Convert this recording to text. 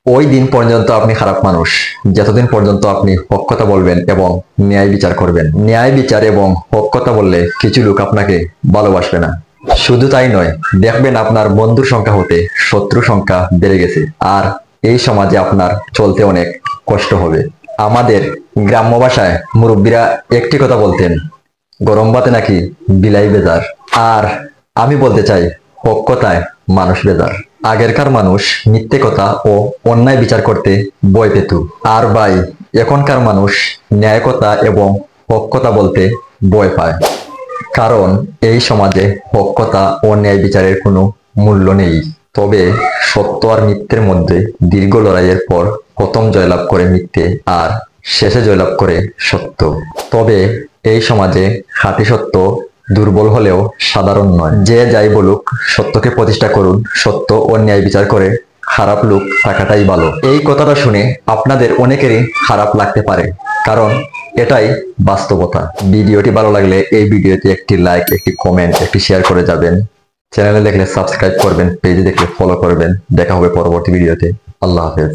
ওই দিন পর্যন্ত আপনি খারাপ মানুষ যতদিন পর্যন্ত আপনি হক কথা বলবেন এবং ন্যায় বিচার করবেন। ন্যায় বিচার এবং হক কথা বললে কিছু লোক আপনাকে ভালোবাসবে না। শুধু তাই নয়, দেখবেন আপনার বন্ধুর সংখ্যা হতে শত্রু সংখ্যা বেড়ে গেছে। আর এই সমাজে আপনার চলতে অনেক কষ্ট হবে। আমাদের গ্রাম্য ভাষায় মুরব্বীরা একটি কথা বলতেন, গরম ভাতে নাকি বিলাই বেজার। আর আমি বলতে চাই, হক কথায় মানুষ বেজার। আগেরকার মানুষ মিথ্যে কথা ও অন্যায় বিচার করতে ভয় পেত। আর ভাই, এখনকার মানুষ ন্যায় কথা এবং হক কথা বলতে ভয় পায়। কারণ এই সমাজে হক কথা ও ন্যায় বিচারের কোনো মূল্য নেই। তবে সত্য আর মিথ্যের মধ্যে দীর্ঘ লড়াইয়ের পর প্রথম জয়লাভ করে মিথ্যে আর শেষে জয়লাভ করে সত্য। তবে এই সমাজে খাঁটি সত্য দুর্বল হলেও সাধারণ নয়। যে যাই বলুক, সত্যকে প্রতিষ্ঠা করুন। সত্য ও ন্যায় বিচার করে খারাপ লোক থাকাটাই ভালো। এই কথাটা শুনে আপনাদের অনেকেরই খারাপ লাগতে পারে, কারণ এটাই বাস্তবতা। ভিডিওটি ভালো লাগলে এই ভিডিওতে একটি লাইক, একটি কমেন্ট, একটি শেয়ার করে যাবেন। চ্যানেলে দেখলে সাবস্ক্রাইব করবেন, পেজে দেখলে ফলো করবেন। দেখা হবে পরবর্তী ভিডিওতে। আল্লাহ হাফেজ।